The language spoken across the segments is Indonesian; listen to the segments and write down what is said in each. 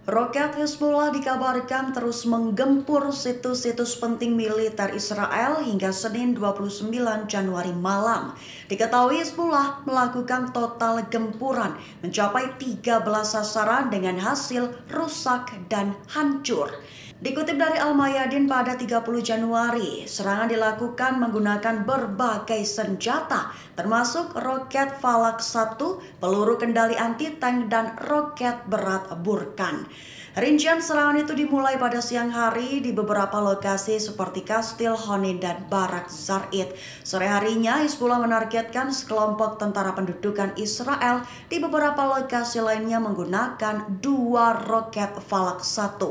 Roket Hezbollah dikabarkan terus menggempur situs-situs penting militer Israel hingga Senin 29 Januari malam. Diketahui Hezbollah melakukan total gempuran mencapai 13 sasaran dengan hasil rusak dan hancur. Dikutip dari Al-Mayadin pada 30 Januari, serangan dilakukan menggunakan berbagai senjata, termasuk roket Falak 1, peluru kendali anti-tank, dan roket berat Burkan. Rincian serangan itu dimulai pada siang hari di beberapa lokasi seperti Kastil Honin dan Barak Zarit. Sore harinya, Hizbullah menargetkan sekelompok tentara pendudukan Israel di beberapa lokasi lainnya menggunakan 2 roket Falak 1.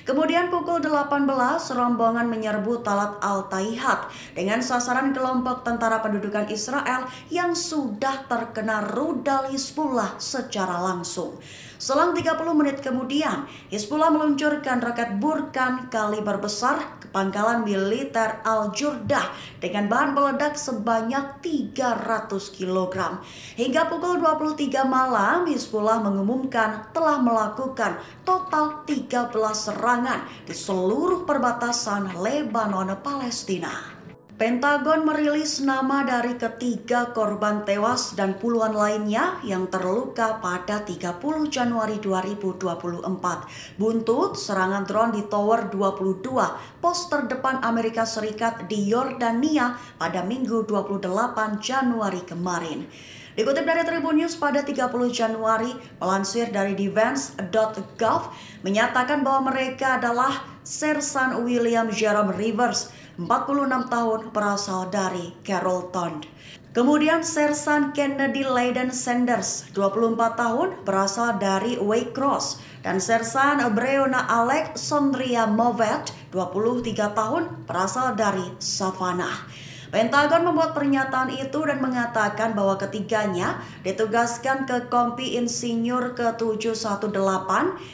Kemudian pukul 18, rombongan menyerbu Talat Al-Taihat dengan sasaran kelompok tentara pendudukan Israel yang sudah terkena rudal Hizbullah secara langsung. Selang 30 menit kemudian, Hizbullah meluncurkan roket Burkan kaliber besar ke pangkalan militer Al-Jurdah dengan bahan peledak sebanyak 300 kg. Hingga pukul 23 malam, Hizbullah mengumumkan telah melakukan total 13 serangan di seluruh perbatasan Lebanon Palestina. Pentagon merilis nama dari ketiga korban tewas dan puluhan lainnya yang terluka pada 30 Januari 2024. Buntut serangan drone di Tower 22, pos terdepan Amerika Serikat di Yordania pada Minggu 28 Januari kemarin. Dikutip dari Tribun News pada 30 Januari, melansir dari defense.gov, menyatakan bahwa mereka adalah Sersan William Jerome Rivers, 46 tahun, berasal dari Carrollton. Kemudian Sersan Kennedy Layden Sanders, 24 tahun, berasal dari Waycross. Dan Sersan Breonna Alexandria Movet, 23 tahun, berasal dari Savannah. Pentagon membuat pernyataan itu dan mengatakan bahwa ketiganya ditugaskan ke Kompi Insinyur ke-718,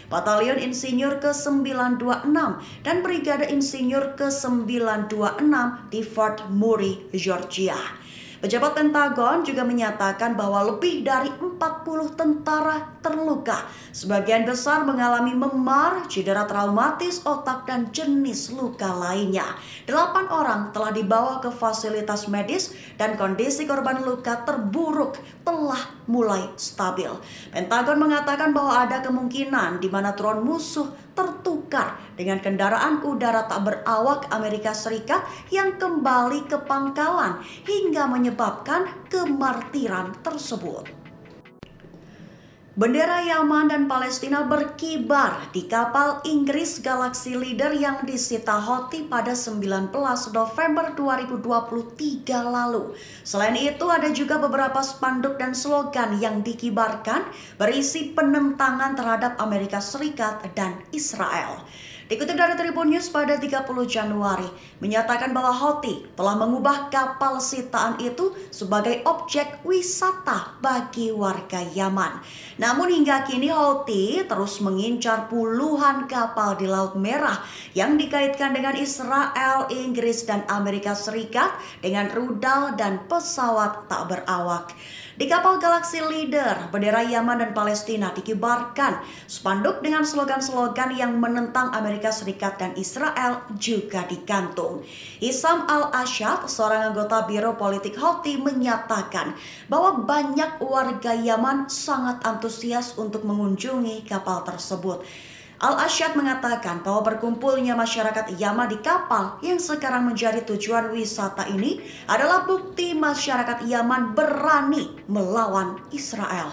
Batalion Insinyur ke-926, dan Brigade Insinyur ke-926 di Fort Murray, Georgia. Pejabat Pentagon juga menyatakan bahwa lebih dari 40 tentara terluka. Sebagian besar mengalami memar, cedera traumatis otak, dan jenis luka lainnya. 8 orang telah dibawa ke fasilitas medis dan kondisi korban luka terburuk telah mulai stabil. Pentagon mengatakan bahwa ada kemungkinan di mana drone musuh tertukar dengan kendaraan udara tak berawak Amerika Serikat yang kembali ke pangkalan hingga menyebabkan kemartiran tersebut. Bendera Yaman dan Palestina berkibar di kapal Inggris Galaxy Leader yang disita Houthi pada 19 November 2023 lalu. Selain itu, ada juga beberapa spanduk dan slogan yang dikibarkan berisi penentangan terhadap Amerika Serikat dan Israel. Dikutip dari Tribun News pada 30 Januari, menyatakan bahwa Houthi telah mengubah kapal sitaan itu sebagai objek wisata bagi warga Yaman. Namun hingga kini Houthi terus mengincar puluhan kapal di Laut Merah yang dikaitkan dengan Israel, Inggris, dan Amerika Serikat dengan rudal dan pesawat tak berawak. Di kapal Galaxy Leader, bendera Yaman dan Palestina dikibarkan. Spanduk dengan slogan-slogan yang menentang Amerika Serikat dan Israel juga digantung. Hisham Al-Ashad, seorang anggota Biro Politik Houthi, menyatakan bahwa banyak warga Yaman sangat antusias untuk mengunjungi kapal tersebut. Al-Ashad mengatakan bahwa berkumpulnya masyarakat Yaman di kapal yang sekarang menjadi tujuan wisata ini adalah bukti masyarakat Yaman berani melawan Israel.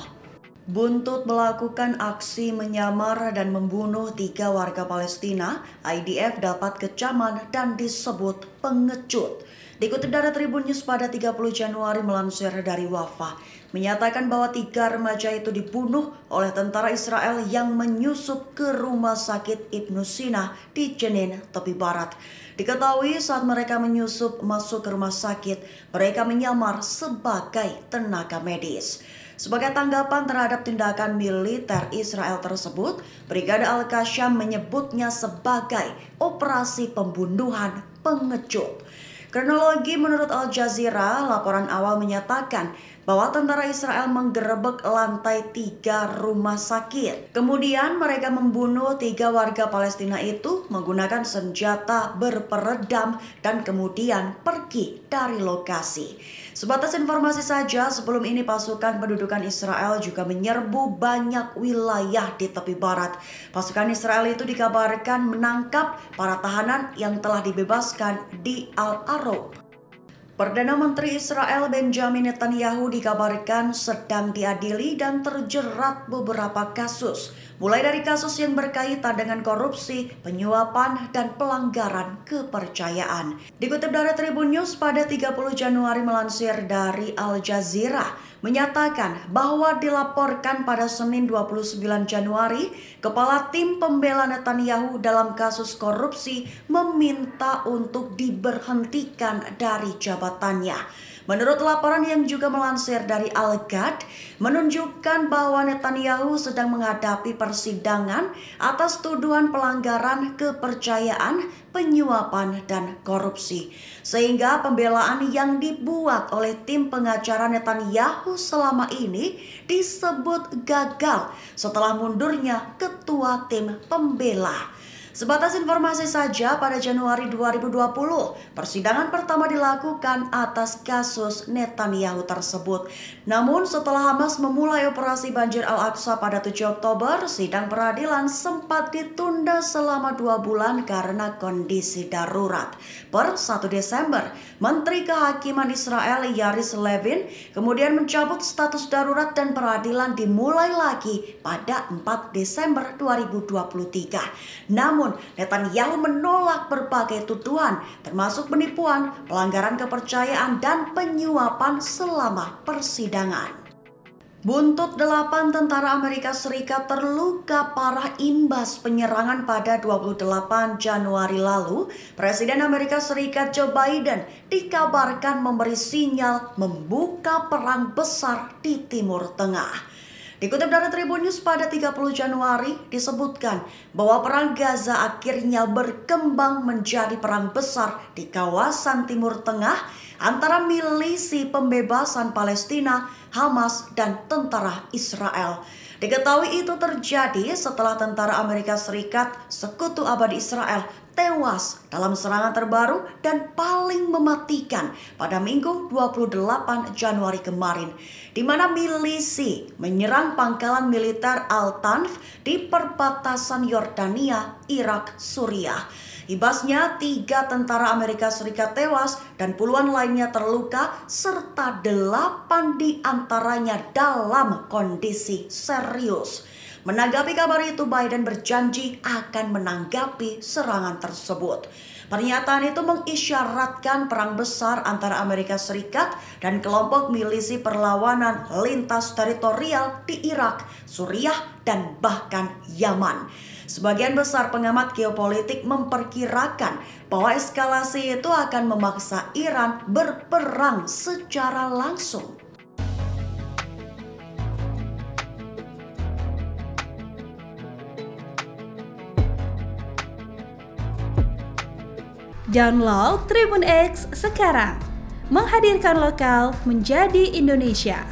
Buntut melakukan aksi menyamar dan membunuh 3 warga Palestina, IDF dapat kecaman dan disebut pengecut. Dikutip dari Tribun News pada 30 Januari melansir dari Wafa, menyatakan bahwa 3 remaja itu dibunuh oleh tentara Israel yang menyusup ke rumah sakit Ibnu Sina di Jenin, tepi barat. Diketahui saat mereka menyusup masuk ke rumah sakit, mereka menyamar sebagai tenaga medis. Sebagai tanggapan terhadap tindakan militer Israel tersebut, Brigade Al-Qassam menyebutnya sebagai operasi pembunuhan pengecut. Kronologi menurut Al Jazeera, laporan awal menyatakan bahwa tentara Israel menggerebek lantai 3 rumah sakit. Kemudian mereka membunuh 3 warga Palestina itu menggunakan senjata berperedam dan kemudian pergi dari lokasi. Sebatas informasi saja, sebelum ini pasukan pendudukan Israel juga menyerbu banyak wilayah di tepi barat. Pasukan Israel itu dikabarkan menangkap para tahanan yang telah dibebaskan di Al-Arab. Perdana Menteri Israel Benjamin Netanyahu dikabarkan sedang diadili dan terjerat beberapa kasus, mulai dari kasus yang berkaitan dengan korupsi, penyuapan, dan pelanggaran kepercayaan. Dikutip dari Tribun News pada 30 Januari melansir dari Al Jazeera, menyatakan bahwa dilaporkan pada Senin 29 Januari, Kepala Tim Pembela Netanyahu dalam kasus korupsi meminta untuk diberhentikan dari jabatannya. Menurut laporan yang juga melansir dari Al-Gad, menunjukkan bahwa Netanyahu sedang menghadapi persidangan atas tuduhan pelanggaran kepercayaan, penyuapan, dan korupsi. Sehingga pembelaan yang dibuat oleh tim pengacara Netanyahu selama ini disebut gagal setelah mundurnya ketua tim pembela. Sebatas informasi saja, pada Januari 2020, persidangan pertama dilakukan atas kasus Netanyahu tersebut. Namun setelah Hamas memulai operasi banjir Al-Aqsa pada 7 Oktober, sidang peradilan sempat ditunda selama 2 bulan karena kondisi darurat. Per 1 Desember, Menteri Kehakiman Israel Yaris Levin kemudian mencabut status darurat dan peradilan dimulai lagi pada 4 Desember 2023. Namun, Netanyahu menolak berbagai tuduhan, termasuk penipuan, pelanggaran kepercayaan, dan penyuapan selama persidangan. Buntut 8 tentara Amerika Serikat terluka parah imbas penyerangan pada 28 Januari lalu. Presiden Amerika Serikat Joe Biden dikabarkan memberi sinyal membuka perang besar di Timur Tengah. Dikutip dari Tribun News pada 30 Januari disebutkan bahwa perang Gaza akhirnya berkembang menjadi perang besar di kawasan Timur Tengah antara milisi pembebasan Palestina, Hamas, dan tentara Israel. Diketahui itu terjadi setelah tentara Amerika Serikat, sekutu abadi Israel, tewas dalam serangan terbaru dan paling mematikan pada Minggu 28 Januari kemarin, di mana milisi menyerang pangkalan militer Al-Tanf di perbatasan Yordania, Irak, Suriah. Ibasnya 3 tentara Amerika Serikat tewas dan puluhan lainnya terluka serta 8 diantaranya dalam kondisi serius. Menanggapi kabar itu, Biden berjanji akan menanggapi serangan tersebut. Pernyataan itu mengisyaratkan perang besar antara Amerika Serikat dan kelompok milisi perlawanan lintas teritorial di Irak, Suriah, dan bahkan Yaman. Sebagian besar pengamat geopolitik memperkirakan bahwa eskalasi itu akan memaksa Iran berperang secara langsung. Download Tribun X sekarang, menghadirkan lokal menjadi Indonesia.